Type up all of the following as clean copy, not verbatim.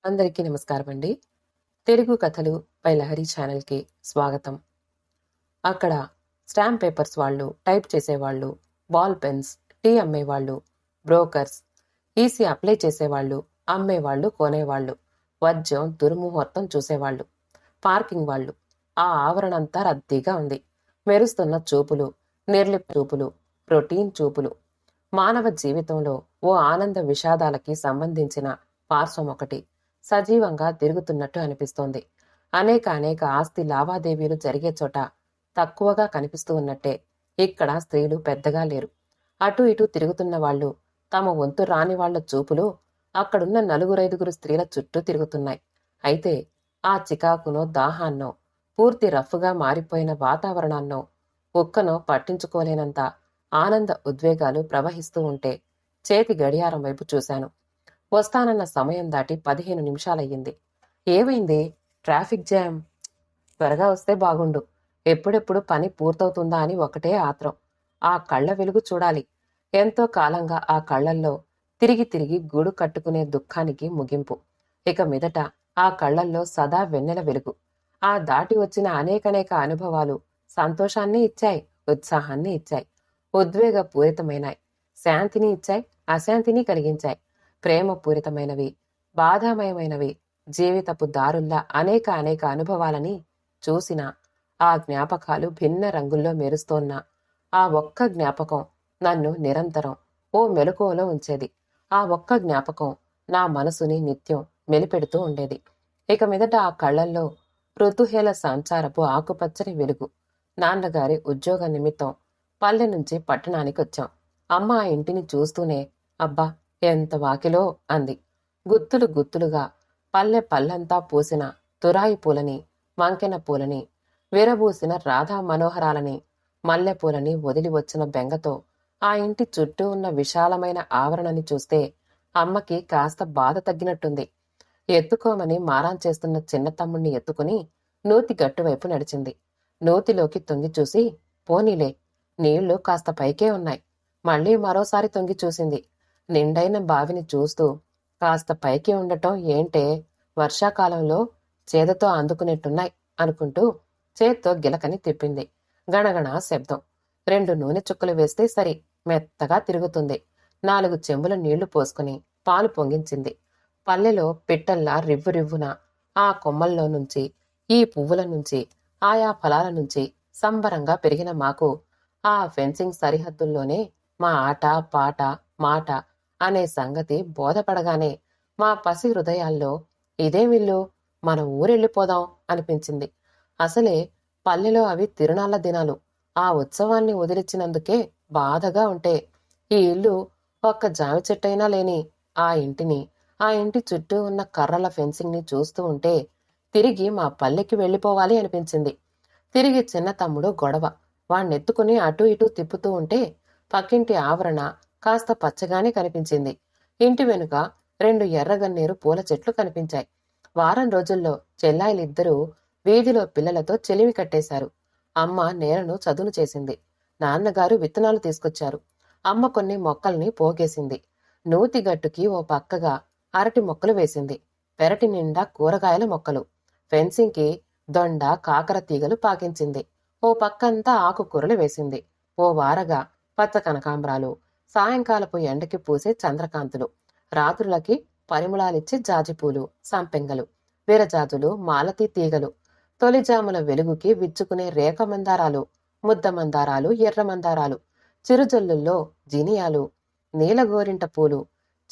అందరికీ నమస్కారం అండి. తెలుగు కథలు బై లహరి ఛానల్‌కి స్వాగతం. అక్కడ స్టాంప్ పేపర్స్ వాళ్ళు, టైప్ చేసేవాళ్ళు, బాల్ పెన్స్, టీ అమ్మేవాళ్ళు, బ్రోకర్స్, ఈసీ అప్లై చేసేవాళ్ళు, అమ్మేవాళ్ళు, కొనేవాళ్ళు, వజ్యం, దుర్ముహూర్తం చూసేవాళ్ళు, పార్కింగ్ వాళ్ళు. ఆ ఆవరణంతా రద్దీగా ఉంది. మెరుస్తున్న చూపులు, నిర్లిప్త చూపులు, రొటీన్ చూపులు. మానవ జీవితంలో ఓ ఆనంద విషాదాలకి సంబంధించిన పార్శ్వం ఒకటి సజీవంగా తిరుగుతున్నట్టు అనిపిస్తోంది. అనేక ఆస్తి లావాదేవీలు జరిగే చోట తక్కువగా కనిపిస్తూ ఉన్నట్టే ఇక్కడ స్త్రీలు పెద్దగా లేరు. అటు ఇటు తిరుగుతున్న వాళ్ళు, తమ వంతు రాని వాళ్ల చూపులు అక్కడున్న నలుగురైదుగురు స్త్రీల చుట్టూ తిరుగుతున్నాయి. అయితే ఆ చికాకునో దాహాన్నో, పూర్తి రఫ్ఫుగా మారిపోయిన వాతావరణాన్నో, ఒక్కనో పట్టించుకోలేనంత ఆనంద ఉద్వేగాలు ప్రవహిస్తూ ఉంటే చేతి గడియారం వైపు చూశాను. వస్తానన్న సమయం దాటి 15 నిమిషాలయ్యింది. ఏమైంది? Traffic jam. త్వరగా వస్తే బాగుండు. ఎప్పుడెప్పుడు పని పూర్తవుతుందా అని ఒకటే ఆత్రం. ఆ కళ్ళ వెలుగు చూడాలి. ఎంతో కాలంగా ఆ కళ్ళల్లో తిరిగి తిరిగి గూడు కట్టుకునే దుఃఖానికి ముగింపు. ఇక మీదట ఆ కళ్ళల్లో సదా వెన్నెల వెలుగు. ఆ దాటి వచ్చిన అనేకనేక అనుభవాలు సంతోషాన్ని ఇచ్చాయి, ఉత్సాహాన్ని ఇచ్చాయి, ఉద్వేగపూరితమైనాయి, శాంతిని ఇచ్చాయి, అశాంతిని కలిగించాయి, ప్రేమపూరితమైనవి, బాధామయమైనవి, జీవితపు దారుల్లా అనేక అనుభవాలని చూసిన ఆ జ్ఞాపకాలు భిన్న రంగుల్లో మెరుస్తోన్న ఆ ఒక్క జ్ఞాపకం నన్ను నిరంతరం ఓ మెలకువలో ఉంచేది. ఆ ఒక్క జ్ఞాపకం నా మనసుని నిత్యం మెలిపెడుతూ ఉండేది. ఇక మీదట ఆ కళ్ళల్లో ఋతుహేల సంచారపు ఆకుపచ్చని వెలుగు. నాన్నగారి ఉద్యోగ నిమిత్తం పల్లె నుంచి పట్టణానికి వచ్చాం. అమ్మ ఆ ఇంటిని చూస్తూనే అబ్బా ఎంత వాకిలో అంది. గుత్తులు గుత్తులుగా పల్లెంతా పూసిన తురాయి పూలని, మంకెన పూలని, విరబూసిన రాధా మనోహరాలని, మల్లెపూలని వదిలి వచ్చిన బెంగతో ఆ ఇంటి చుట్టూ ఉన్న విశాలమైన ఆవరణని చూస్తే అమ్మకి కాస్త బాధ తగ్గినట్టుంది. ఎత్తుకోమని మారాం చేస్తున్న చిన్న తమ్ముణ్ణి ఎత్తుకుని నూతి గట్టువైపు నడిచింది. నూతిలోకి తొంగి చూసి, పోనీలే, నీళ్లు కాస్త పైకే ఉన్నాయి. మళ్లీ మరోసారి తొంగి చూసింది. నిండైన బావిని చూస్తూ, కాస్త పైకి ఉండటం ఏంటే, వర్షాకాలంలో చేదతో అందుకునేట్టున్నాయి అనుకుంటూ చేత్తో గిలకని తిప్పింది. గణగణ శబ్దం. 2 నూనె చుక్కలు వేస్తే సరి, మెత్తగా తిరుగుతుంది. 4 చెంబుల నీళ్లు పోసుకుని పాలు పొంగించింది. పల్లెలో పిట్టల్లా రివ్వున ఆ కొమ్మల్లో నుంచి, ఈ పువ్వుల నుంచి, ఆయా ఫలాల నుంచి సంబరంగా పెరిగిన మాకు ఆ ఫెన్సింగ్ సరిహద్దుల్లోనే మా ఆట, పాట, మాట అనే సంగతి బోధపడగానే మా పసి హృదయాల్లో ఇదేమిల్లు, మన ఊరెళ్ళిపోదాం అనిపించింది. అసలే పల్లెలో అవి తిరునాళ్ల దినాలు. ఆ ఉత్సవాన్ని వదిలిచ్చినందుకే బాధగా ఉంటే ఈ ఇల్లు ఒక్క జామి చెట్టైనా లేని ఆ ఇంటిని, ఆ ఇంటి చుట్టూ ఉన్న కర్రల ఫెన్సింగ్ ని చూస్తూ ఉంటే తిరిగి మా పల్లెకి వెళ్ళిపోవాలి అనిపించింది. తిరిగి చిన్న తమ్ముడు గొడవ. వాణ్ణెత్తుకుని అటూ ఇటూ తిప్పుతూ ఉంటే పక్కింటి ఆవరణ కాస్త పచ్చగానే కనిపించింది. ఇంటి వెనుక 2 ఎర్రగన్నేరు పూల చెట్లు కనిపించాయి. వారం రోజుల్లో చెల్లాయిలిద్దరూ వీధిలో పిల్లలతో చెలిమి కట్టేశారు. అమ్మ నేలను చదును చేసింది. నాన్నగారు విత్తనాలు తీసుకొచ్చారు. అమ్మ కొన్ని మొక్కల్ని పోగేసింది. నూతిగట్టుకి ఓ పక్కగా అరటి మొక్కలు వేసింది. పెరటి నిండా కూరగాయల మొక్కలు. ఫెన్సింగ్కి దొండ, కాకర తీగలు పాకించింది. ఓ పక్కంతా ఆకుకూరలు వేసింది. ఓ వారగా పచ్చ కనకాంబరాలు, సాయంకాలపు ఎండకి పూసే చంద్రకాంతులు, రాత్రులకి పరిమళాలిచ్చే జాజిపూలు, సంపెంగలు, విరజాజులు, మాలతీ తీగలు, తొలిజాముల వెలుగుకి విచ్చుకునే రేఖ మందారాలు, ముద్ద మందారాలు, ఎర్ర మందారాలు, చిరుజల్లుల్లో జినియాలు, నీలగోరింట పూలు,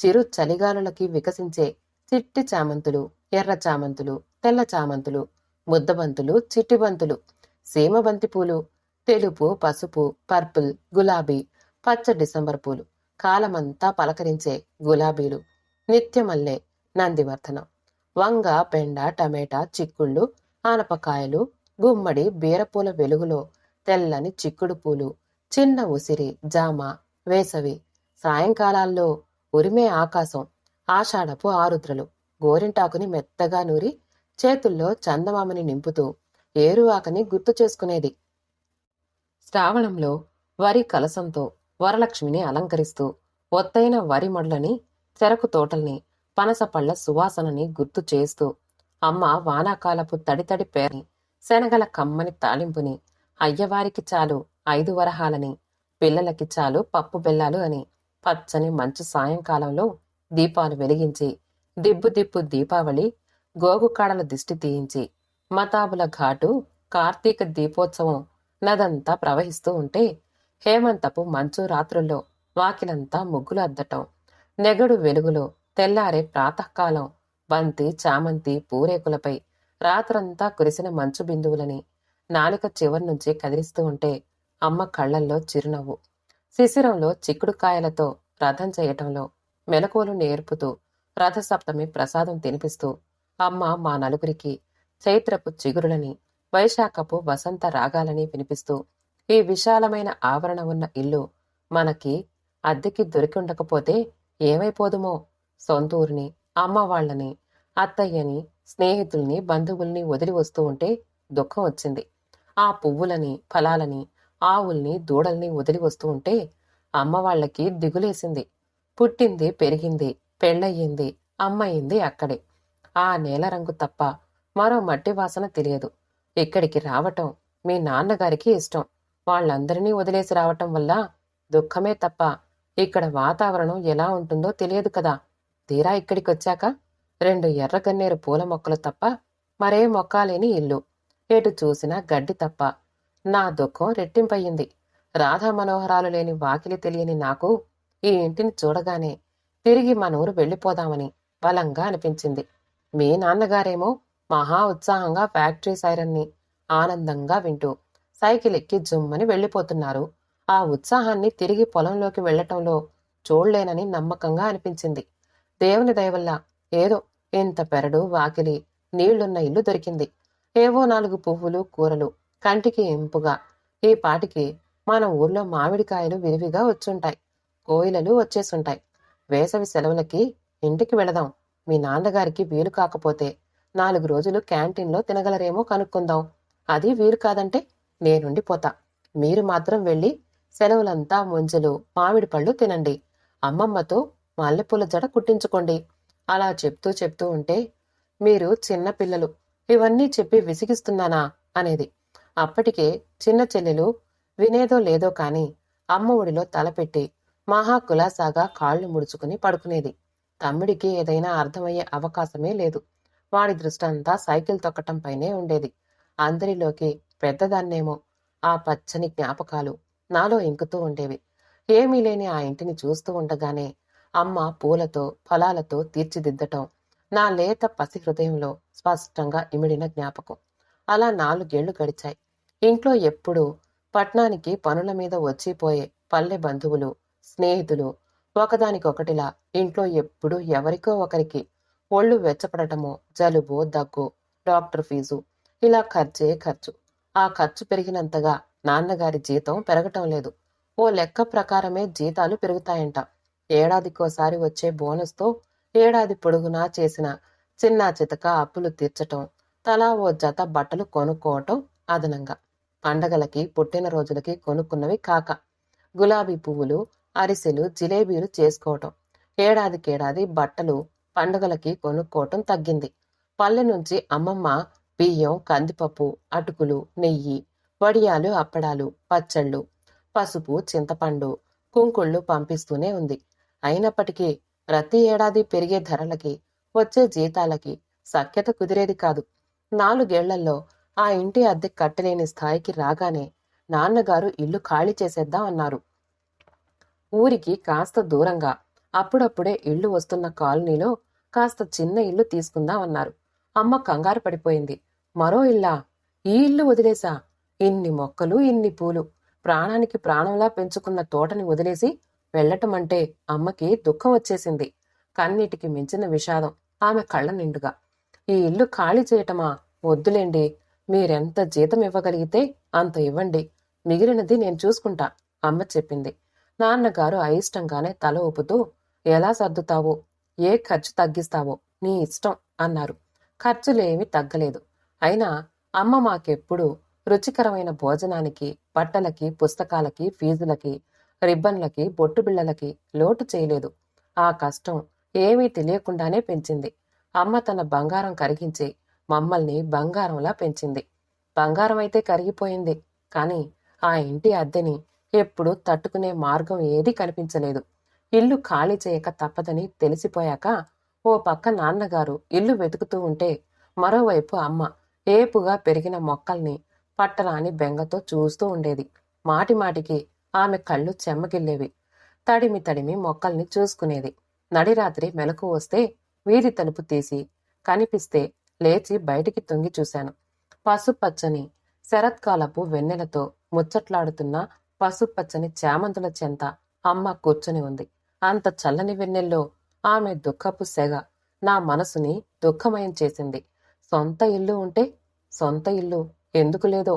చిరు చలిగాలులకి వికసించే చిట్టి చామంతులు, ఎర్ర చామంతులు, తెల్ల చామంతులు, ముద్దబంతులు, చిట్టిబంతులు, సీమబంతి పూలు, తెలుపు, పసుపు, పర్పుల్, గులాబీ, పచ్చ డిసెంబర్ పూలు, కాలమంతా పలకరించే గులాబీలు, నిత్యమల్లె, నందివర్ధనం, వంగ, బెండ, టమేటా, చిక్కుళ్ళు, ఆనపకాయలు, గుమ్మడి, బీరపూల వెలుగులో తెల్లని చిక్కుడు పూలు, చిన్న ఉసిరి, జామ, వేసవి, సాయంకాలాల్లో ఉరిమే ఆకాశం, ఆషాఢపు ఆరుద్రలు, గోరింటాకుని మెత్తగా నూరి చేతుల్లో చందమామని నింపుతూ ఏరువాకని గుర్తు చేసుకునేది. శ్రావణంలో వరి కలసంతో వరలక్ష్మిని అలంకరిస్తూ ఒత్తైన వరి మడులని, చెరకు తోటల్ని, పనసపళ్ళ సువాసనని గుర్తు చేస్తూ అమ్మ వానాకాలపు తడితడి పేరని, శనగల కమ్మని తాలింపుని, అయ్యవారికి చాలు 5 వరహాలని, పిల్లలకి చాలు పప్పు బెల్లాలు అని పచ్చని మంచు సాయంకాలంలో దీపాలు వెలిగించి, దిబ్బు దిబ్బు దీపావళి గోగుకాడల దిష్టి తీయించి, మతాబుల ఘాటు కార్తీక దీపోత్సవం నదంతా ప్రవహిస్తూ ఉంటే, హేమంతపు మంచు రాత్రుల్లో వాకిలంతా ముగ్గులు అద్దటం, నెగడు వెలుగులో తెల్లారే ప్రాతకాలం బంతి చామంతి పూరేకులపై రాత్రంతా కురిసిన మంచు బిందువులని నాలుక చివరి నుంచి కదిలిస్తూ ఉంటే అమ్మ కళ్లల్లో చిరునవ్వు, శిశిరంలో చిక్కుడుకాయలతో రథం చేయటంలో మెలకువలు నేర్పుతూ రథసప్తమి ప్రసాదం తినిపిస్తూ అమ్మ మా నలుగురికి చైత్రపు చిగురులని, వైశాఖపు వసంత రాగాలని వినిపిస్తూ ఈ విశాలమైన ఆవరణ ఉన్న ఇల్లు మనకి అద్దెకి దొరికి ఉండకపోతే ఏమైపోదుమో, సొంతూరిని, అమ్మ వాళ్ళని, అత్తయ్యని, స్నేహితుల్ని, బంధువుల్ని వదిలి వస్తూ ఉంటే దుఃఖం వచ్చింది. ఆ పువ్వులని, ఫలాలని, ఆవుల్ని, దూడల్ని వదిలి వస్తూ ఉంటే అమ్మ వాళ్ళకి దిగులేసింది. పుట్టింది, పెరిగింది, పెళ్ళయ్యింది, అమ్మయింది అక్కడే. ఆ నేల రంగు తప్ప మరో మట్టి వాసన తెలియదు. ఇక్కడికి రావటం మీ నాన్నగారికి ఇష్టం. వాళ్ళందరినీ వదిలేసి రావటం వల్ల దుఃఖమే తప్ప ఇక్కడ వాతావరణం ఎలా ఉంటుందో తెలియదు కదా. తీరా ఇక్కడికొచ్చాక 2 ఎర్రగన్నేరు పూల మొక్కలు తప్ప మరే మొక్కాలేని ఇల్లు, ఎటు చూసినా గడ్డి తప్ప. నా దుఃఖం రెట్టింపయ్యింది. రాధా మనోహరాలు లేని వాకిలి తెలియని నాకు ఈ ఇంటిని చూడగానే తిరిగి మనూరు వెళ్ళిపోదామని బలంగా అనిపించింది. మీ నాన్నగారేమో మహా ఉత్సాహంగా ఫ్యాక్టరీ సైరన్ని ఆనందంగా వింటూ సైకిల్ ఎక్కి జుమ్మని వెళ్ళిపోతున్నారు. ఆ ఉత్సాహాన్ని తిరిగి పొలంలోకి వెళ్లటంలో చూడలేనని నమ్మకంగా అనిపించింది. దేవుని దయవల్ల ఏదో ఇంత పెరడు, వాకిలి, నీళ్లున్న ఇల్లు దొరికింది. ఏవో 4 పువ్వులు, కూరలు కంటికి ఇంపుగా. ఈ పాటికి మన ఊర్లో మామిడికాయలు విరివిగా వచ్చుంటాయి. కోయిలలు వచ్చేసుంటాయి. వేసవి సెలవులకి ఇంటికి వెళదాం. మీ నాన్నగారికి వీలు కాకపోతే 4 రోజులు క్యాంటీన్లో తినగలరేమో కనుక్కుందాం. అది వీలు కాదంటే నేనుండిపోతా. మీరు మాత్రం వెళ్ళి సెలవులంతా ముంజలు, మామిడి పళ్ళు తినండి. అమ్మమ్మతో మల్లెపూల జడ కుట్టించుకోండి. అలా చెప్తూ చెప్తూ ఉంటే, మీరు చిన్న పిల్లలు, ఇవన్నీ చెప్పి విసిగిస్తున్నానా అనేది. అప్పటికే చిన్న చెల్లెలు వినేదో లేదో కాని అమ్మ ఒడిలో తలపెట్టి మహా కులాసాగా కాళ్లు ముడుచుకుని పడుకునేది. తమ్ముడికి ఏదైనా అర్థమయ్యే అవకాశమే లేదు. వాడి దృష్టంతా సైకిల్ తొక్కటంపైనే ఉండేది. అందరిలోకి పెద్దదాన్నేమో. ఆ పచ్చని జ్ఞాపకాలు నాలో ఇంకుతూ ఉండేవి. ఏమీ లేని ఆ ఇంటిని చూస్తూ ఉండగానే అమ్మ పూలతో, ఫలాలతో తీర్చిదిద్దటం నా లేత పసి హృదయంలో స్పష్టంగా ఇమిడిన జ్ఞాపకం. అలా 4 ఏళ్లు గడిచాయి. ఇంట్లో ఎప్పుడూ పట్నానికి పనుల మీద వచ్చిపోయే పల్లె బంధువులు, స్నేహితులు ఒకదానికొకటిలా ఇంట్లో ఎప్పుడూ ఎవరికో ఒకరికి ఒళ్ళు వెచ్చపడటమో, జలుబో, దగ్గు, డాక్టర్ ఫీజు, ఇలా ఖర్చే ఖర్చు. ఆ ఖర్చు పెరిగినంతగా నాన్నగారి జీతం పెరగటం లేదు. ఓ లెక్క ప్రకారమే జీతాలు పెరుగుతాయంట. ఏడాదికోసారి వచ్చే బోనస్తో ఏడాది పొడుగునా చేసిన చిన్నా చితక అప్పులు తీర్చటం, తలా ఓ జత బట్టలు కొనుక్కోవటం అదనంగా. పండగలకి, పుట్టినరోజులకి కొనుక్కున్నవి కాక గులాబీ పువ్వులు, అరిసెలు, జిలేబీలు చేసుకోవటం. ఏడాదికేడాది బట్టలు పండుగలకి కొనుక్కోవటం తగ్గింది. పల్లె నుంచి అమ్మమ్మ బియ్యం, కందిపప్పు, అటుకులు, నెయ్యి, వడియాలు, అప్పడాలు, పచ్చళ్ళు, పసుపు, చింతపండు, కుంకుళ్ళు పంపిస్తూనే ఉంది. అయినప్పటికీ ప్రతి ఏడాది పెరిగే ధరలకి, వచ్చే జీతాలకి సఖ్యత కుదిరేది కాదు. 4 ఏళ్లలో ఆ ఇంటి అద్దె కట్టలేని స్థాయికి రాగానే నాన్నగారు ఇల్లు ఖాళీ చేసేద్దాం అన్నారు. ఊరికి కాస్త దూరంగా అప్పుడప్పుడే ఇళ్లు వస్తున్న కాలనీలో కాస్త చిన్న ఇల్లు తీసుకుందామన్నారు. అమ్మ కంగారు పడిపోయింది. మరో ఇల్లా? ఈ ఇల్లు వదిలేసా? ఇన్ని మొక్కలు, ఇన్ని పూలు, ప్రాణానికి ప్రాణంలా పెంచుకున్న తోటని వదిలేసి వెళ్లటమంటే అమ్మకి దుఃఖం వచ్చేసింది. కన్నీటికి మించిన విషాదం ఆమె కళ్ళ నిండుగా. ఈ ఇల్లు ఖాళీ చేయటమా? వద్దులేండి. మీరెంత జీతం ఇవ్వగలిగితే అంత ఇవ్వండి. మిగిలినది నేను చూసుకుంటా అమ్మ చెప్పింది. నాన్నగారు అయిష్టంగానే తల ఊపుతూ, ఎలా సర్దుతావో, ఏ ఖర్చు తగ్గిస్తావో నీ ఇష్టం అన్నారు. ఖర్చులేమీ తగ్గలేదు. అయినా అమ్మ మాకెప్పుడూ రుచికరమైన భోజనానికి, బట్టలకి, పుస్తకాలకి, ఫీజులకి, రిబ్బన్లకి, బొట్టు బిళ్లలకి లోటు చేయలేదు. ఆ కష్టం ఏమీ తెలియకుండానే పెంచింది. అమ్మ తన బంగారం కరిగించి మమ్మల్ని బంగారంలా పెంచింది. బంగారం అయితే కరిగిపోయింది, కానీ ఆ ఇంటి అద్దెని ఎప్పుడూ తట్టుకునే మార్గం ఏదీ కనిపించలేదు. ఇల్లు ఖాళీ చేయక తప్పదని తెలిసిపోయాక ఓ పక్క నాన్నగారు ఇల్లు వెతుకుతూ ఉంటే, మరోవైపు అమ్మ ఏపుగా పెరిగిన మొక్కల్ని పట్టరాని బెంగతో చూస్తూ ఉండేది. మాటిమాటికి ఆమె కళ్ళు చెమ్మగిల్లేవి. తడిమి తడిమి మొక్కల్ని చూసుకునేది. నడిరాత్రి మెలకు వస్తే వీధి తలుపు తీసి కనిపిస్తే లేచి బయటికి తొంగి చూశాను. పసుపచ్చని శరత్కాలపు వెన్నెలతో ముచ్చట్లాడుతున్న పసుపచ్చని చామంతుల చెంత అమ్మ కూర్చొని ఉంది. అంత చల్లని వెన్నెల్లో ఆమె దుఃఖపు సెగ నా మనసుని దుఃఖమయం చేసింది. సొంత ఇల్లు ఉంటే, సొంత ఇల్లు ఎందుకు లేదో,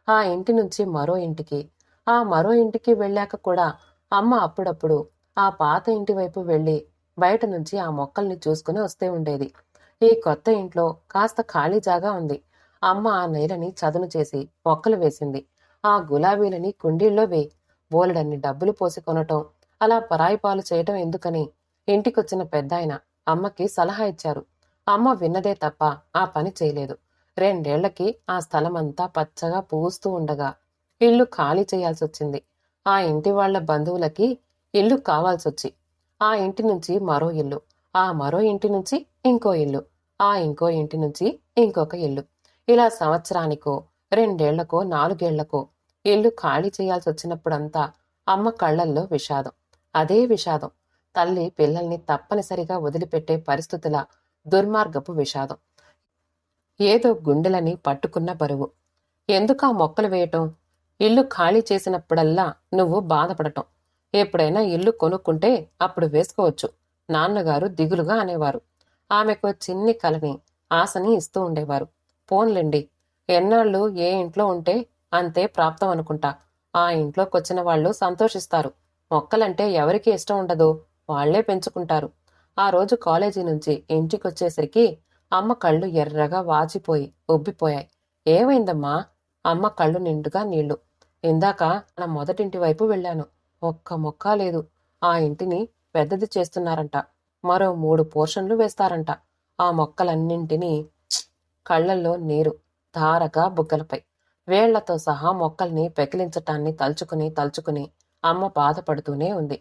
ఆ ఇంటి నుంచి మరో ఇంటికి, ఆ మరో ఇంటికి వెళ్ళాక కూడా అమ్మ అప్పుడప్పుడు ఆ పాత ఇంటి వైపు వెళ్ళి బయట నుంచి ఆ మొక్కల్ని చూసుకుని వస్తే ఉండేది. ఈ కొత్త ఇంట్లో కాస్త ఖాళీ జాగా ఉంది. అమ్మ ఆ నేలని చదును చేసి మొక్కలు వేసింది. ఆ గులాబీలని కుండీల్లో వేయి, బోలెడన్ని డబ్బులు పోసి కొనటం, అలా పరాయి పాలు చేయటం ఎందుకని ఇంటికొచ్చిన పెద్దాయన అమ్మకి సలహా ఇచ్చారు. అమ్మ విన్నదే తప్ప ఆ పని చేయలేదు. 2 ఏళ్లకి ఆ స్థలమంతా పచ్చగా పూస్తూ ఉండగా ఇల్లు ఖాళీ చేయాల్సొచ్చింది. ఆ ఇంటి వాళ్ల బంధువులకి ఇల్లు కావాల్సొచ్చి, ఆ ఇంటి నుంచి మరో ఇల్లు, ఆ మరో ఇంటి నుంచి ఇంకో ఇల్లు, ఆ ఇంకో ఇంటి నుంచి ఇంకొక ఇల్లు, ఇలా సంవత్సరానికో 2 ఏళ్లకో 4 ఏళ్లకో ఇల్లు ఖాళీ చేయాల్సొచ్చినప్పుడంతా అమ్మ కళ్లల్లో విషాదం. అదే విషాదం. తల్లి పిల్లల్ని తప్పనిసరిగా వదిలిపెట్టే పరిస్థితుల దుర్మార్గపు విషాదం. ఏదో గుండెలని పట్టుకున్న బరువు. ఎందుకా మొక్కలు వేయటం? ఇల్లు ఖాళీ చేసినప్పుడల్లా నువ్వు బాధపడటం. ఎప్పుడైనా ఇల్లు కొనుక్కుంటే అప్పుడు వేసుకోవచ్చు, నాన్నగారు దిగులుగా అనేవారు. ఆమెకు చిన్ని కలని, ఆశని ఇస్తూ ఉండేవారు. పోన్లెండి, ఎన్నాళ్ళు ఏ ఇంట్లో ఉంటే అంతే ప్రాప్తం అనుకుంటా. ఆ ఇంట్లోకొచ్చిన వాళ్ళు సంతోషిస్తారు. మొక్కలంటే ఎవరికి ఇష్టం ఉండదు, వాళ్లే పెంచుకుంటారు. ఆ రోజు కాలేజీ నుంచి ఇంటికొచ్చేసరికి అమ్మ కళ్ళు ఎర్రగా వాచిపోయి ఉబ్బిపోయాయి. ఏమైందమ్మా? అమ్మ కళ్ళు నిండుగా నీళ్లు. ఇందాక నా మొదటింటి వైపు వెళ్ళాను. ఒక్క మొక్క లేదు. ఆ ఇంటిని పెద్దది చేస్తున్నారంట. మరో 3 పోర్షన్లు వేస్తారంట. ఆ మొక్కలన్నింటినీ కళ్లల్లో నీరు ధారగా బుగ్గలపై వేళ్లతో సహా మొక్కల్ని పెకిలించటాన్ని తలుచుకుని తలుచుకుని అమ్మ బాధపడుతూనే ఉంది.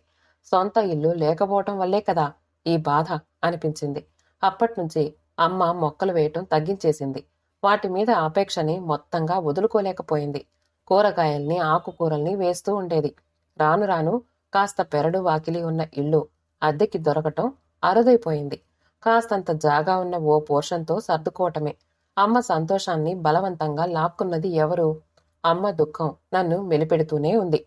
సొంత ఇల్లు లేకపోవటం వల్లే కదా ఈ బాధ అనిపించింది. అప్పట్నుంచి అమ్మ మొక్కలు వేయటం తగ్గించేసింది. వాటి మీద అపేక్షని మొత్తంగా వదులుకోలేకపోయింది. కూరగాయల్ని, ఆకుకూరల్ని వేస్తూ ఉండేది. రాను రాను కాస్త పెరడు వాకిలి ఉన్న ఇల్లు అద్దెకి దొరకటం అరుదైపోయింది. కాస్తంత జాగా ఉన్న ఓ పోర్షన్తో సర్దుకోవటమే. అమ్మ సంతోషాన్ని బలవంతంగా లాక్కున్నది ఎవరు? అమ్మ దుఃఖం నన్ను మెలిపెడుతూనే ఉంది.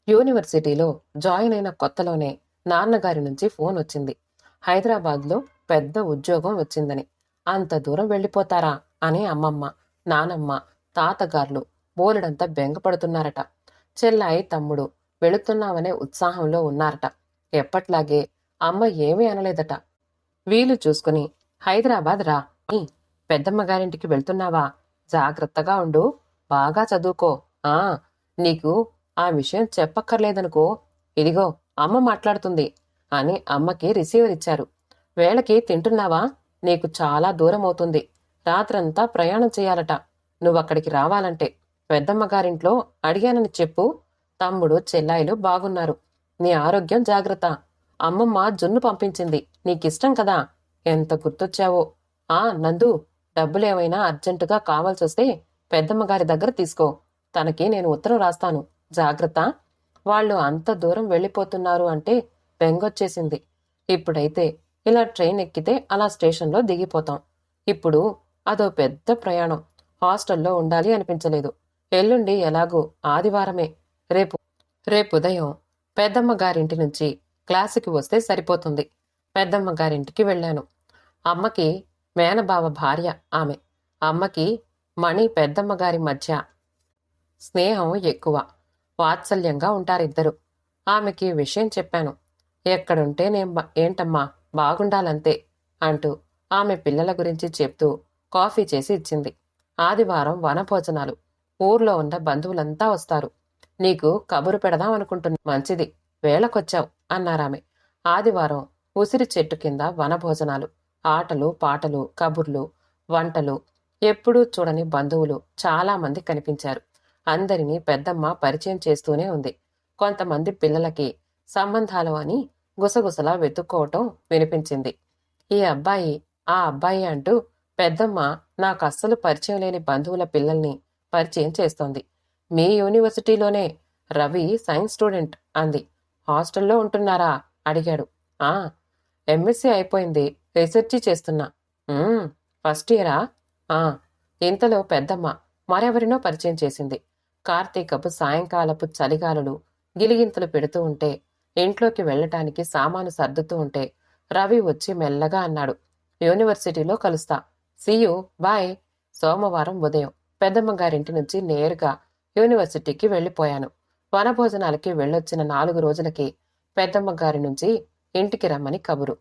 యూనివర్సిటీలో జాయిన్ అయిన కొత్తలోనే నాన్నగారి నుంచి ఫోన్ వచ్చింది. హైదరాబాద్లో పెద్ద ఉద్యోగం వచ్చిందని. అంత దూరం వెళ్ళిపోతారా అని అమ్మమ్మ, నానమ్మ, తాతగార్లు బోలెడంత బెంగపడుతున్నారట. చెల్లాయి, తమ్ముడు వెళుతున్నామనే ఉత్సాహంలో ఉన్నారట. ఎప్పట్లాగే అమ్మ ఏమీ అనలేదట. వీలు చూసుకుని హైదరాబాద్ రా, పెద్దమ్మగారింటికి వెళ్తున్నావా? జాగ్రత్తగా ఉండు, బాగా చదువుకో. ఆ నీకు ఆ విషయం చెప్పక్కర్లేదనుకో, ఇదిగో అమ్మ మాట్లాడుతుంది అని అమ్మకి రిసీవర్ ఇచ్చారు. వేళకి తింటున్నావా? నీకు చాలా దూరం అవుతుంది. రాత్రంతా ప్రయాణం చేయాలట. నువ్వక్కడికి రావాలంటే పెద్దమ్మగారింట్లో అడిగానని చెప్పు. తమ్ముడు, చెల్లాయిలు బాగున్నారు. నీ ఆరోగ్యం జాగ్రత్త. అమ్మమ్మ జున్ను పంపించింది, నీకిష్టం కదా. ఎంత గుర్తొచ్చావో. నందు, డబ్బులేమైనా అర్జెంటుగా కావాల్సొస్తే పెద్దమ్మగారి దగ్గర తీసుకో. తనకి నేను ఉత్తరం రాస్తాను. జాగ్రత్త. వాళ్ళు అంత దూరం వెళ్ళిపోతున్నారు అంటే బెంగొచ్చేసింది. ఇప్పుడైతే ఇలా ట్రైన్ ఎక్కితే అలా స్టేషన్లో దిగిపోతాం. ఇప్పుడు అదో పెద్ద ప్రయాణం. హాస్టల్లో ఉండాలి అనిపించలేదు. ఎల్లుండి ఎలాగూ ఆదివారమే. రేపుదయం పెద్దమ్మగారింటి నుంచి క్లాసుకి వస్తే సరిపోతుంది. పెద్దమ్మగారింటికి వెళ్ళాను. అమ్మకి మేనబావ భార్య ఆమె. అమ్మకి మణి పెద్దమ్మగారి మధ్య స్నేహం ఎక్కువ. వాత్సల్యంగా ఉంటారిద్దరు. ఆమెకి విషయం చెప్పాను. ఎక్కడుంటే ఏంటమ్మా, బాగుండాలంతే అంటూ ఆమె పిల్లల గురించి చెప్తూ కాఫీ చేసి ఇచ్చింది. ఆదివారం వనభోజనాలు. ఊర్లో ఉన్న బంధువులంతా వస్తారు. నీకు కబురు పెడదాం అనుకుంటున్నా. మంచిది, వేళకొచ్చావు అన్నారామె. ఆదివారం ఉసిరి చెట్టు కింద వనభోజనాలు, ఆటలు పాటలు, కబుర్లు, వంటలు. ఎప్పుడూ చూడని బంధువులు చాలామంది కనిపించారు. అందరినీ పెద్దమ్మ పరిచయం చేస్తూనే ఉంది. కొంతమంది పిల్లలకి సంబంధాలు అని గుసగుసలా వెతుక్కోవటం వినిపించింది. ఈ అబ్బాయి ఆ అబ్బాయి అంటూ పెద్దమ్మ నాకు అస్సలు పరిచయం లేని బంధువుల పిల్లల్ని పరిచయం చేస్తోంది. మీ యూనివర్సిటీలోనే రవి సైన్స్ స్టూడెంట్ అంది. హాస్టల్లో ఉంటున్నారా అడిగాడు. ఆ, ఎంఎస్సీ అయిపోయింది, రీసెర్చి చేస్తున్నా. ఫస్ట్ ఇయరా? ఆ. ఇంతలో పెద్దమ్మ మరెవరినో పరిచయం చేసింది. కార్తీకపు సాయంకాలపు చలిగాలులు గిలిగింతలు పెడుతూ ఉంటే, ఇంట్లోకి వెళ్లటానికి సామాను సర్దుతూ ఉంటే రవి వచ్చి మెల్లగా అన్నాడు, యూనివర్సిటీలో కలుస్తా. See you, bye. సోమవారం ఉదయం పెద్దమ్మ గారింటి నుంచి నేరుగా యూనివర్సిటీకి వెళ్లిపోయాను. వనభోజనాలకి వెళ్ళొచ్చిన 4 రోజులకి పెద్దమ్మ గారి నుంచి ఇంటికి రమ్మని కబురు.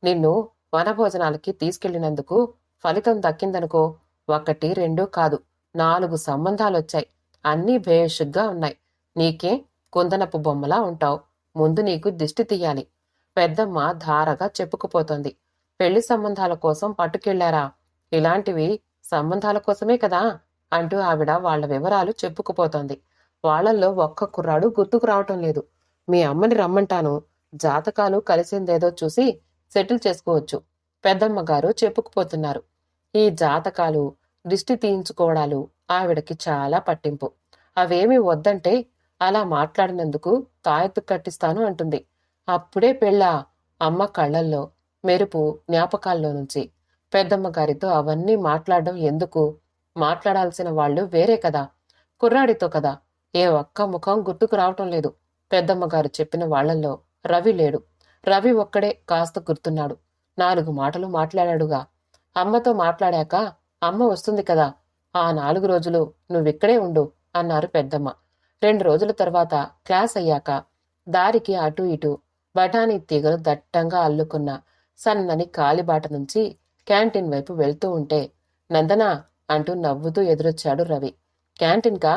నిన్ను వనభోజనాలకి తీసుకెళ్లినందుకు ఫలితం దక్కిందనుకో. 1, 2 కాదు, 4 సంబంధాలొచ్చాయి. అన్నీ భేషుగ్గా ఉన్నాయి. నీకే కుందనపు బొమ్మలా ఉంటావు. ముందు నీకు దిష్టి తీయాలి. పెద్దమ్మ ధారగా చెప్పుకుపోతోంది. పెళ్లి సంబంధాల కోసం పట్టుకెళ్లారా? ఇలాంటివి సంబంధాల కోసమే కదా అంటూ ఆవిడ వాళ్ల వివరాలు చెప్పుకుపోతోంది. వాళ్లల్లో ఒక్క కుర్రాడు గుర్తుకు రావటం లేదు. మీ అమ్మని రమ్మంటాను. జాతకాలు కలిసిందేదో చూసి సెటిల్ చేసుకోవచ్చు. పెద్దమ్మ గారు చెప్పుకుపోతున్నారు. ఈ జాతకాలు, దిష్టి తీయించుకోవడాలు ఆవిడకి చాలా పట్టింపు. అవేమీ వద్దంటే అలా మాట్లాడినందుకు తాయెత్తు కట్టిస్తాను అంటుంది. అప్పుడే పెళ్ళా? అమ్మ కళ్లల్లో మెరుపు జ్ఞాపకాల్లో నుంచి. పెద్దమ్మ గారితో అవన్నీ మాట్లాడడం ఎందుకు? మాట్లాడాల్సిన వాళ్ళు వేరే కదా, కుర్రాడితో కదా. ఏ ఒక్క ముఖం గుర్తుకు రావటం లేదు. పెద్దమ్మ గారు చెప్పిన వాళ్లల్లో రవి లేడు. రవి ఒక్కడే కాస్త గుర్తున్నాడు. 4 మాటలు మాట్లాడాడుగా. అమ్మతో మాట్లాడాక అమ్మ వస్తుంది కదా, ఆ 4 రోజులు నువ్విక్కడే ఉండు అన్నారు పెద్దమ్మ. 2 రోజుల తర్వాత క్లాస్ అయ్యాక దారికి అటూ ఇటూ బఠానీ తీగలు దట్టంగా అల్లుకున్న సన్నని కాలిబాట నుంచి క్యాంటీన్ వైపు వెళ్తూ ఉంటే, నందనా అంటూ నవ్వుతూ ఎదురొచ్చాడు రవి. క్యాంటీన్కా?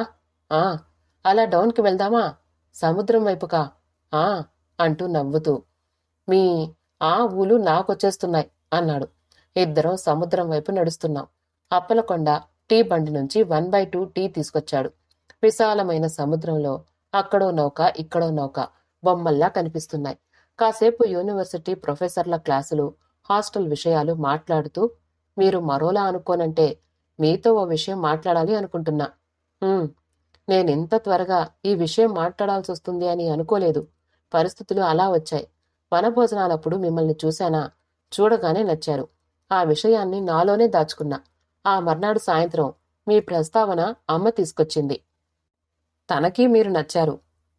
ఆ. అలా డౌన్కి వెళ్దామా? సముద్రం వైపుకా? ఆ అంటూ నవ్వుతూ. మీ ఆ ఊలు నాకొచ్చేస్తున్నాయి అన్నాడు. ఇద్దరం సముద్రం వైపు నడుస్తున్నాం. అప్పలకొండ టీ బండి నుంచి 1/2 టీ తీసుకొచ్చాడు. విశాలమైన సముద్రంలో అక్కడో నౌక ఇక్కడో నౌక బొమ్మల్లా కనిపిస్తున్నాయి. కాసేపు యూనివర్సిటీ ప్రొఫెసర్ల క్లాసులు, హాస్టల్ విషయాలు మాట్లాడుతూ, మీరు మరోలా అనుకోనంటే మీతో ఓ విషయం మాట్లాడాలి అనుకుంటున్నా. నేనింత త్వరగా ఈ విషయం మాట్లాడాల్సి వస్తుంది అని అనుకోలేదు. పరిస్థితులు అలా వచ్చాయి. వనభోజనాలప్పుడు మిమ్మల్ని చూశానా? చూడగానే నచ్చారు. ఆ విషయాన్ని నాలోనే దాచుకున్నా. ఆ మర్నాడు సాయంత్రం మీ ప్రస్తావన అమ్మ తీసుకొచ్చింది. తనకి మీరు నచ్చారు.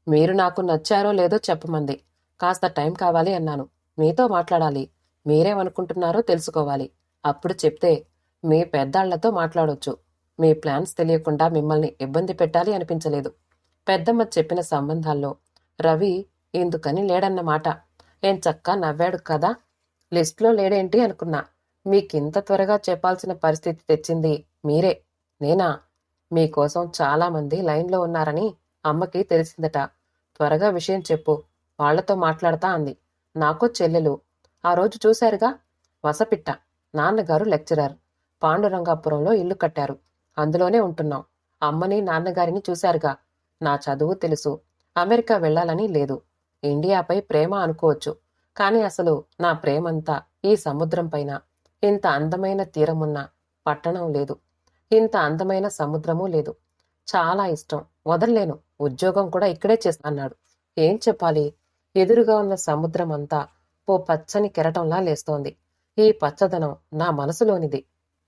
మీరు నాకు నచ్చారో లేదో చెప్పమంది. కాస్త టైం కావాలి అన్నాను. మీతో మాట్లాడాలి. మీరేమనుకుంటున్నారో తెలుసుకోవాలి. అప్పుడు చెప్తే మీ పెద్దాళ్లతో మాట్లాడొచ్చు. మీ ప్లాన్స్ తెలియకుండా మిమ్మల్ని ఇబ్బంది పెట్టాలి అనిపించలేదు. పెద్దమ్మ చెప్పిన సంబంధాల్లో రవి ఇందుకని లేడన్నమాట. చక్కా నవ్వాడు కదా. లిస్టులో లేడేంటి అనుకున్నా. మీకింత త్వరగా చెప్పాల్సిన పరిస్థితి తెచ్చింది మీరే. నేనా? మీకోసం చాలామంది లైన్లో ఉన్నారని అమ్మకి తెలిసిందట. త్వరగా విషయం చెప్పు, వాళ్లతో మాట్లాడతా అంది. నాకో చెల్లెలు. ఆ రోజు చూశారుగా, వసపిట్ట. నాన్నగారు లెక్చరర్. పాండురంగాపురంలో ఇల్లు కట్టారు. అందులోనే ఉంటున్నాం. అమ్మని నాన్నగారిని చూశారుగా. నా చదువు తెలుసు. అమెరికా వెళ్లాలని లేదు. ఇండియాపై ప్రేమ అనుకోవచ్చు. కాని అసలు నా ప్రేమంతా ఈ సముద్రం పైన. ఇంత అందమైన తీరమున్న పట్టణం లేదు. ఇంత అందమైన సముద్రమూ లేదు. చాలా ఇష్టం. వదల్లేను. ఉద్యోగం కూడా ఇక్కడే అన్నాడు. ఏం చెప్పాలి? ఎదురుగా ఉన్న సముద్రం అంతా ఓ పచ్చని కెరటంలా లేస్తోంది. ఈ పచ్చదనం నా మనసులోనిది.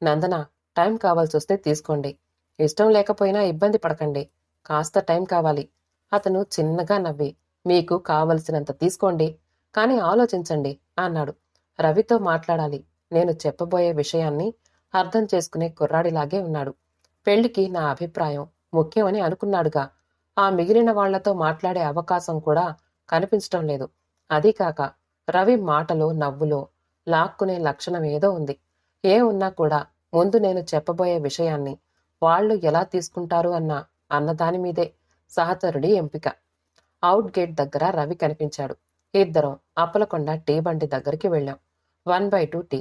నందన, టైం కావాల్సొస్తే తీసుకోండి. ఇష్టం లేకపోయినా ఇబ్బంది పడకండి. కాస్త టైం కావాలి. అతను చిన్నగా నవ్వి, మీకు కావలసినంత తీసుకోండి, కాని ఆలోచించండి అన్నాడు. రవితో మాట్లాడాలి. నేను చెప్పబోయే విషయాన్ని అర్థం చేసుకునే కుర్రాడిలాగే ఉన్నాడు. పెళ్లికి నా అభిప్రాయం ముఖ్యమని అనుకున్నాడుగా. ఆ మిగిలిన వాళ్లతో మాట్లాడే అవకాశం కూడా కనిపించటం లేదు. అదీకాక రవి మాటలో నవ్వులో లాక్కునే లక్షణం ఏదో ఉంది. ఏ ఉన్నా కూడా ముందు నేను చెప్పబోయే విషయాన్ని వాళ్లు ఎలా తీసుకుంటారు అన్నదానిమీదే సహచరుడి ఎంపిక. అవుట్ గేట్ దగ్గర రవి కనిపించాడు. ఇద్దరం అప్పలకొండ టీ బండి దగ్గరికి వెళ్ళాం. 1/2 టీ.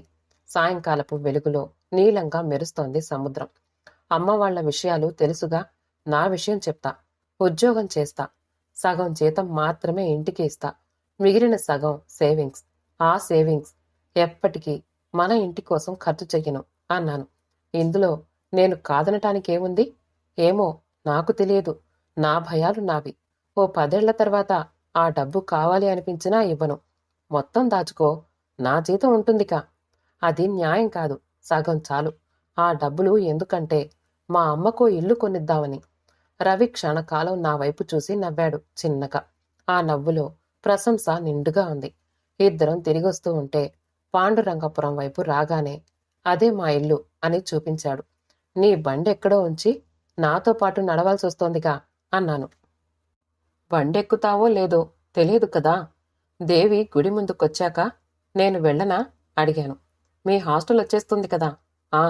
సాయంకాలపు వెలుగులో నీలంగా మెరుస్తోంది సముద్రం. అమ్మ వాళ్ల విషయాలు తెలుసుగా. నా విషయం చెప్తా. ఉద్యోగం చేస్తా. సగం జీతం మాత్రమే ఇంటికి ఇస్తా. మిగిలిన సగం సేవింగ్స్. ఆ సేవింగ్స్ ఎప్పటికీ మన ఇంటి కోసం ఖర్చు చెయ్యను అన్నాను. ఇందులో నేను కాదనటానికేముంది? ఏమో, నాకు తెలియదు. నా భయాలు నావి. ఓ 10 ఏళ్ల తర్వాత ఆ డబ్బు కావాలి అనిపించినా ఇవ్వను. మొత్తం దాచుకో. నా జీతం ఉంటుందికా. అది న్యాయం కాదు. సగం చాలు. ఆ డబ్బులు ఎందుకంటే మా అమ్మకో ఇల్లు కొనిద్దామని. రవి క్షణకాలం నా వైపు చూసి నవ్వాడు చిన్నగా. ఆ నవ్వులో ప్రశంస నిండుగా ఉంది. ఇద్దరం తిరిగొస్తూ ఉంటే పాండురంగపురం వైపు రాగానే అదే మా ఇల్లు అని చూపించాడు. నీ బండెక్కడో ఉంచి నాతో పాటు నడవాల్సొస్తోందిగా అన్నాను. బండెక్కుతావో లేదో తెలియదు కదా. దేవి గుడి ముందుకొచ్చాక నేను వెళ్ళనా అడిగాను. మీ హాస్టల్ వచ్చేస్తుంది కదా. ఆ.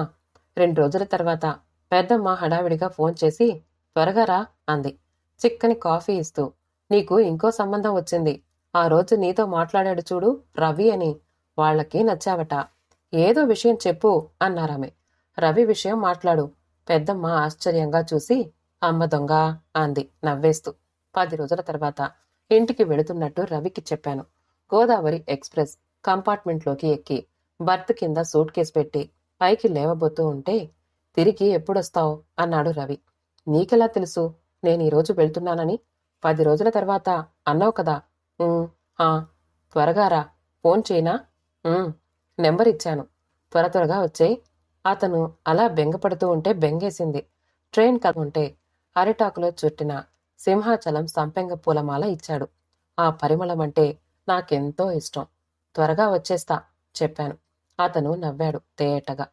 2 రోజుల తర్వాత పెద్దమ్మ హడావిడిగా ఫోన్ చేసి త్వరగా రా అంది. చిక్కని కాఫీ ఇస్తూ నీకు ఇంకో సంబంధం వచ్చింది. ఆ రోజు నీతో మాట్లాడాడు చూడు రవి అని. వాళ్ళకి నచ్చావట. ఏదో విషయం చెప్పు అన్నారామె. రవి విషయం మాట్లాడు. పెద్దమ్మ ఆశ్చర్యంగా చూసి అమ్మ దొంగ అంది నవ్వేస్తూ. 10 రోజుల తర్వాత ఇంటికి వెళుతున్నట్టు రవికి చెప్పాను. గోదావరి ఎక్స్ప్రెస్ కంపార్ట్మెంట్లోకి ఎక్కి బర్త్ కింద సూట్ కేసు పెట్టి పైకి లేవబోతూ ఉంటే తిరిగి ఎప్పుడొస్తావు అన్నాడు రవి. నీకెలా తెలుసు నేను ఈరోజు వెళ్తున్నానని? 10 రోజుల తర్వాత అన్నావు కదా. ఆ. త్వరగా రా. ఫోన్ చేయనా? నెంబర్ ఇచ్చాను. త్వరగా వచ్చేయ్. అతను అలా బెంగపడుతూ ఉంటే బెంగేసింది. ట్రైన్ కదుంటే అరిటాకులో చుట్టిన సింహాచలం సంపెంగ పూలమాల ఇచ్చాడు. ఆ పరిమళం అంటే నాకెంతో ఇష్టం. త్వరగా వచ్చేస్తా చెప్పాను. అతను నవ్వాడు తేటగా.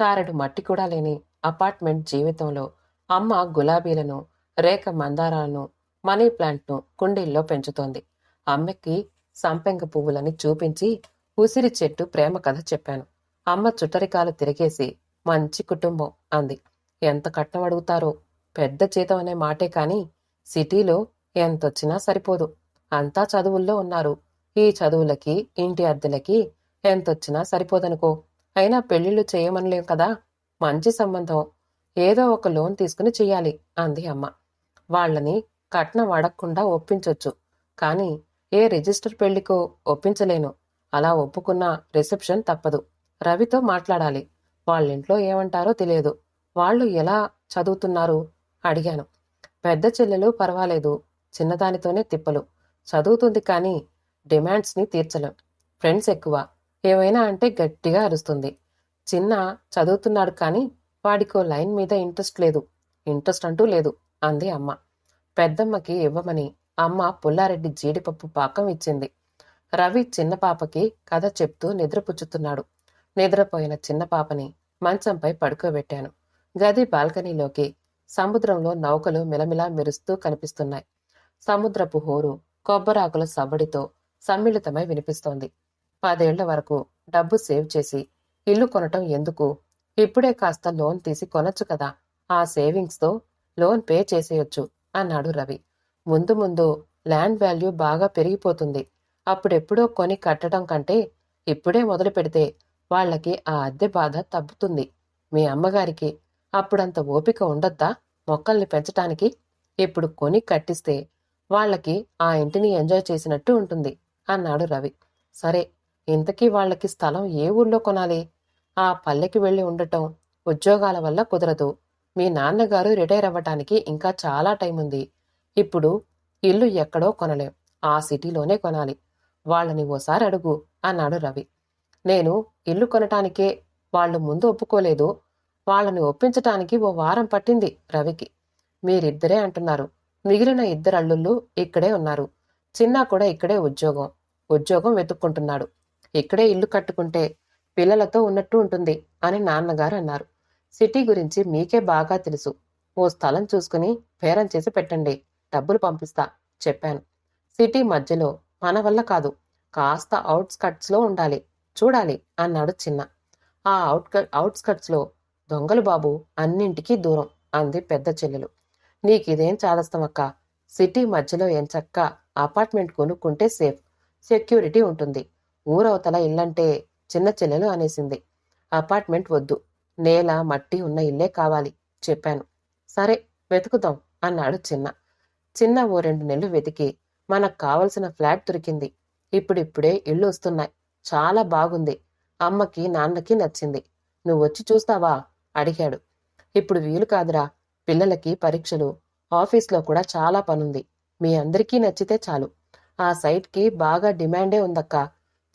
చారెడు మట్టి కూడా లేని అపార్ట్మెంట్ జీవితంలో అమ్మ గులాబీలను, రేఖ మందారాలను, మనీ ప్లాంట్ను కుండీల్లో పెంచుతోంది. అమ్మకి సంపెంగ పువ్వులని చూపించి ఉసిరి చెట్టు ప్రేమ కథ చెప్పాను. అమ్మ చుట్టరికాలు తిరిగేసి మంచి కుటుంబం అంది. ఎంత కట్నం అడుగుతారో. పెద్ద జీతం అనే మాటే కాని సిటీలో ఎంతొచ్చినా సరిపోదు. అంతా చదువుల్లో ఉన్నారు. ఈ చదువులకి, ఇంటి అద్దెలకి ఎంతొచ్చినా సరిపోదనుకో. అయినా పెళ్లిళ్ళు చేయమనలేం కదా. మంచి సంబంధం. ఏదో ఒక లోన్ తీసుకుని చెయ్యాలి అంది అమ్మ. వాళ్ళని కట్నం అడగకుండా ఒప్పించొచ్చు. కాని ఏ రిజిస్టర్ పెళ్లికో ఒప్పించలేను. అలా ఒప్పుకున్న రిసెప్షన్ తప్పదు. రవితో మాట్లాడాలి. వాళ్ళింట్లో ఏమంటారో తెలియదు. వాళ్ళు ఎలా చదువుతున్నారు అడిగాను. పెద్ద చెల్లెలు పర్వాలేదు. చిన్నదానితోనే తిప్పలు. చదువుతుంది కాని డిమాండ్స్ని తీర్చలేం. ఫ్రెండ్స్ ఎక్కువ. ఏమైనా అంటే గట్టిగా అరుస్తుంది. చిన్న చదువుతున్నాడు కాని వాడికో లైన్ మీద ఇంట్రెస్ట్ లేదు. ఇంట్రెస్ట్ అంటూ లేదు అంది అమ్మ. పెద్దమ్మకి ఇవ్వమని అమ్మ పుల్లారెడ్డి జీడిపప్పు పాకం ఇచ్చింది. రవి చిన్న పాపకి కథ చెప్తూ నిద్రపుచ్చుతున్నాడు. నిద్రపోయిన చిన్న పాపని మంచంపై పడుకోబెట్టాను. గది బాల్కనీలోకి సముద్రంలో నౌకలు మిలమిలా మెరుస్తూ కనిపిస్తున్నాయి. సముద్రపు హోరు కొబ్బరాకుల సవ్వడితో సమ్మిళితమై వినిపిస్తోంది. 10 ఏళ్ల వరకు డబ్బు సేవ్ చేసి ఇల్లు కొనటం ఎందుకు? ఇప్పుడే కాస్త లోన్ తీసి కొనొచ్చు కదా. ఆ సేవింగ్స్తో లోన్ పే చేసేయొచ్చు అన్నాడు రవి. ముందు ముందు ల్యాండ్ వాల్యూ బాగా పెరిగిపోతుంది. అప్పుడెప్పుడో కొని కట్టడం కంటే ఇప్పుడే మొదలు పెడితే వాళ్లకి ఆ అద్దె బాధ తప్పుతుంది. మీ అమ్మగారికి అప్పుడంత ఓపిక ఉండొద్దా మొక్కల్ని పెంచటానికి? ఇప్పుడు కొని కట్టిస్తే వాళ్లకి ఆ ఇంటిని ఎంజాయ్ చేసినట్టు ఉంటుంది అన్నాడు రవి. సరే, ఇంతకీ వాళ్లకి స్థలం ఏ ఊళ్ళో కొనాలి? ఆ పల్లెకి వెళ్లి ఉండటం ఉద్యోగాల వల్ల కుదరదు. మీ నాన్నగారు రిటైర్ అవ్వటానికి ఇంకా చాలా టైం ఉంది. ఇప్పుడు ఇల్లు ఎక్కడో కొనలేం. ఆ సిటీలోనే కొనాలి. వాళ్ళని ఓసారి అడుగు అన్నాడు రవి. నేను ఇల్లు కొనటానికే వాళ్ళు ముందు ఒప్పుకోలేదు. వాళ్ళని ఒప్పించటానికి ఓ వారం పట్టింది రవికి. మీరిద్దరే అంటున్నారు. మిగిలిన 2 అల్లుళ్ళు ఇక్కడే ఉన్నారు. చిన్నా కూడా ఇక్కడే ఉద్యోగం వెతుక్కుంటున్నాడు. ఇక్కడే ఇల్లు కట్టుకుంటే పిల్లలతో ఉన్నట్టు ఉంటుంది అని నాన్నగారు అన్నారు. సిటీ గురించి మీకే బాగా తెలుసు. ఓ స్థలం చూసుకుని బేరం చేసి పెట్టండి. డబ్బులు పంపిస్తా చెప్పాను. సిటీ మధ్యలో మన వల్ల కాదు. కాస్త అవుట్స్కట్స్లో ఉండాలి. చూడాలి అన్నాడు చిన్న. ఆ అవుట్స్కట్స్లో దొంగలు బాబు, అన్నింటికీ దూరం అంది పెద్ద చెల్లెలు. నీకిదేం చాదస్తమక్క. సిటీ మధ్యలో ఎంచక్క అపార్ట్మెంట్ కొనుక్కుంటే సేఫ్. సెక్యూరిటీ ఉంటుంది. ఊరవతల ఇల్లంటే చిన్న చెల్లెలు అనేసింది. అపార్ట్మెంట్ వద్దు, నేల మట్టి ఉన్న ఇల్లే కావాలి చెప్పాను. సరే వెతుకుతాం అన్నాడు చిన్న. చిన్న ఓ 2 నెలలు వెతికి మనకు కావలసిన ఫ్లాట్ దొరికింది. ఇప్పుడిప్పుడే ఇళ్ళు వస్తున్నాయి. చాలా బాగుంది. అమ్మకి నాన్నకి నచ్చింది. నువ్వొచ్చి చూస్తావా అడిగాడు. ఇప్పుడు వీలు కాదురా, పిల్లలకి పరీక్షలు, ఆఫీస్లో కూడా చాలా పనుంది. మీ అందరికీ నచ్చితే చాలు. ఆ సైట్కి బాగా డిమాండే ఉందక్కా.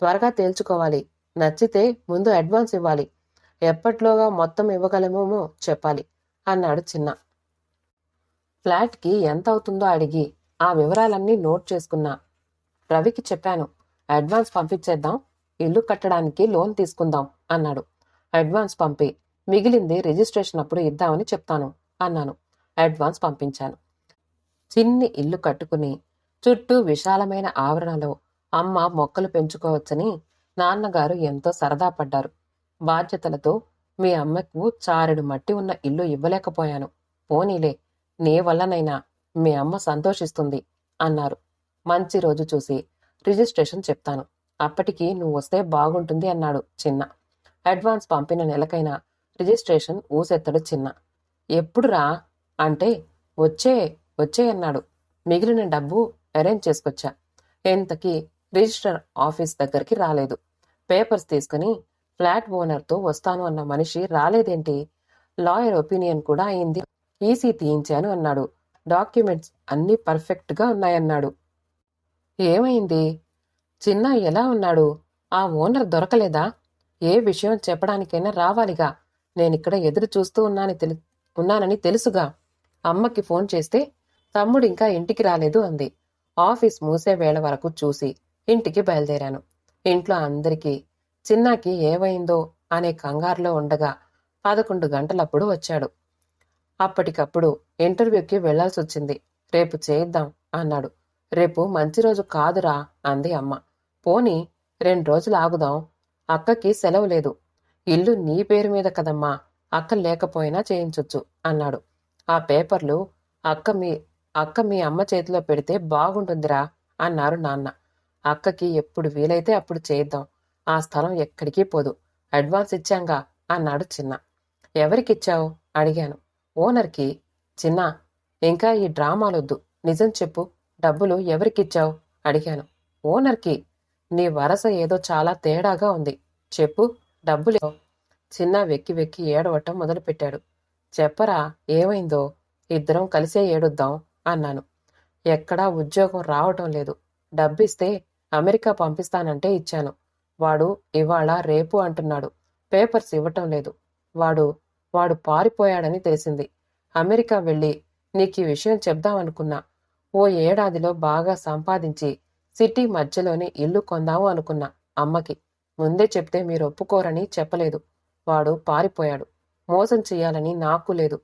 త్వరగా తేల్చుకోవాలి. నచ్చితే ముందు అడ్వాన్స్ ఇవ్వాలి. ఎప్పట్లోగా మొత్తం ఇవ్వగలమేమో చెప్పాలి అన్నాడు చిన్న. ఫ్లాట్కి ఎంత అవుతుందో అడిగి ఆ వివరాలన్నీ నోట్ చేసుకున్నా. రవికి చెప్పాను, అడ్వాన్స్ పంపించేద్దాం, ఇల్లు కట్టడానికి లోన్ తీసుకుందాం అన్నాడు. అడ్వాన్స్ పంపి మిగిలింది రిజిస్ట్రేషన్ అప్పుడు ఇద్దామని చెప్తాను అన్నాను. అడ్వాన్స్ పంపించాను. చిన్ని ఇల్లు కట్టుకుని చుట్టూ విశాలమైన ఆవరణలో అమ్మ మొక్కలు పెంచుకోవచ్చని నాన్నగారు ఎంతో సరదా పడ్డారు. బాధ్యతలతో మీ అమ్మకు చారెడు మట్టి ఉన్న ఇల్లు ఇవ్వలేకపోయాను. పోనీలే, నీ వల్లనైనా మీ అమ్మ సంతోషిస్తుంది అన్నారు. మంచి రోజు చూసి రిజిస్ట్రేషన్ చెప్తాను. అప్పటికి నువ్వు వస్తే బాగుంటుంది అన్నాడు చిన్న. అడ్వాన్స్ పంపిన నెలకైనా రిజిస్ట్రేషన్ ఊసెత్తడు చిన్న. ఎప్పుడు రా అంటే వచ్చే వచ్చే అన్నాడు. మిగిలిన డబ్బు అరేంజ్ చేసుకొచ్చా. ఎంతకీ రిజిస్టర్ ఆఫీస్ దగ్గరికి రాలేదు. పేపర్స్ తీసుకుని ఫ్లాట్ ఓనర్తో వస్తాను అన్న మనిషి రాలేదేంటి? లాయర్ ఒపీనియన్ కూడా అయింది. ఈసీ తీయించాను అన్నాడు. డాక్యుమెంట్స్ అన్నీ పర్ఫెక్ట్గా ఉన్నాయన్నాడు. ఏమైంది? చిన్న ఎలా ఉన్నాడు? ఆ ఓనర్ దొరకలేదా? ఏ విషయం చెప్పడానికైనా రావాలిగా. నేనిక్కడ ఎదురు చూస్తూ ఉన్నానని తెలుసుగా. అమ్మకి ఫోన్ చేస్తే తమ్ముడు ఇంకా ఇంటికి రాలేదు అంది. ఆఫీస్ మూసే వేళ వరకు చూసి ఇంటికి బయలుదేరాను. ఇంట్లో అందరికీ చిన్నాకి ఏమైందో అనే కంగారులో ఉండగా 11 గంటలప్పుడు వచ్చాడు. అప్పటికప్పుడు ఇంటర్వ్యూకి వెళ్లాల్సొచ్చింది. రేపు చేయిద్దాం అన్నాడు. రేపు మంచి రోజు కాదురా అంది అమ్మ. పోనీ 2 రోజులు ఆగుదాం. అక్కకి సెలవు లేదు. ఇల్లు నీ పేరు మీద కదమ్మా, అక్క లేకపోయినా చేయించొచ్చు అన్నాడు. ఆ పేపర్లు అక్క మీ అమ్మ చేతిలో పెడితే బాగుంటుందిరా అన్నారు నాన్న. అక్కకి ఎప్పుడు వీలైతే అప్పుడు చేయిద్దాం. ఆ స్థలం ఎక్కడికి పోదు. అడ్వాన్స్ ఇచ్చాంగా అన్నాడు చిన్న. ఎవరికిచ్చావు అడిగాను. ఓనర్కి. చిన్న, ఇంకా ఈ డ్రామాలొద్దు, నిజం చెప్పు. డబ్బులు ఎవరికిచ్చావు అడిగాను. ఓనర్కి. నీ వరస ఏదో చాలా తేడాగా ఉంది. చెప్పు, డబ్బులు. చిన్న వెక్కి వెక్కి ఏడవటం మొదలుపెట్టాడు. చెప్పరా ఏమైందో? ఇద్దరం కలిసే ఏడుద్దాం అన్నాను. ఎక్కడా ఉద్యోగం రావటం లేదు. డబ్బిస్తే అమెరికా పంపిస్తానంటే ఇచ్చాను. వాడు ఇవాళ రేపు అంటున్నాడు. పేపర్స్ ఇవ్వటం లేదు. వాడు పారిపోయాడని తెలిసింది. అమెరికా వెళ్ళి నీకీ విషయం చెప్దామనుకున్నా. ఓ ఏడాదిలో బాగా సంపాదించి సిటీ మధ్యలోనే ఇల్లు కొందాము అనుకున్నా. అమ్మకి ముందే చెప్తే మీరు ఒప్పుకోరని చెప్పలేదు. వాడు పారిపోయాడు. మోసం చెయ్యాలని నాకు లేదు.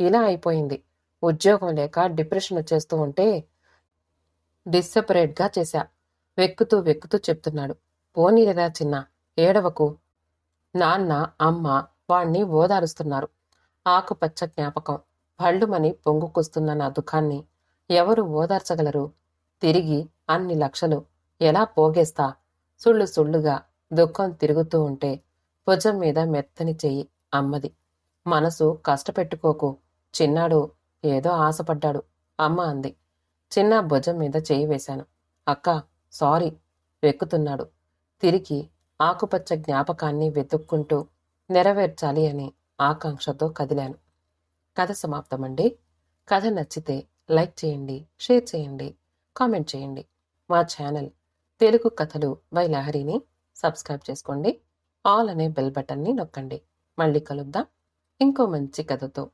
ఇలా అయిపోయింది. ఉద్యోగం లేక డిప్రెషన్ వచ్చేస్తూ ఉంటే డిస్సపరేట్గా చేశా. వెక్కుతూ వెక్కుతూ చెప్తున్నాడు. పోనీలేరా చిన్న, ఏడవకు. నాన్న, అమ్మ వాణ్ణి ఓదారుస్తున్నారు. ఆకుపచ్చ జ్ఞాపకం భళ్ళుమని పొంగుకొస్తున్న నా దుఃఖాన్ని ఎవరు ఓదార్చగలరు? తిరిగి అన్ని లక్షలు ఎలా పోగేస్తా? సుళ్ళుగా దుఃఖం తిరుగుతూ ఉంటే భుజం మీద మెత్తని చెయ్యి అమ్మది. మనసు కష్టపెట్టుకోకు. చిన్నాడు ఏదో ఆశపడ్డాడు అమ్మ అంది. చిన్న భుజం మీద చెయ్యి వేశాను. అక్క, సారీ. వెక్కుతున్నాడు. తిరిగి ఆకుపచ్చ జ్ఞాపకాన్ని వెతుక్కుంటూ నెరవేర్చాలి అనే ఆకాంక్షతో కదిలాను. కథ సమాప్తమండి. కథ నచ్చితే లైక్ చేయండి, షేర్ చేయండి, కామెంట్ చేయండి. మా ఛానల్ తెలుగు కథలు బై లహరిని సబ్స్క్రైబ్ చేసుకోండి. ఆల్ అనే బెల్ బటన్ని నొక్కండి. మళ్ళీ కలుద్దాం ఇంకో మంచి కథతో.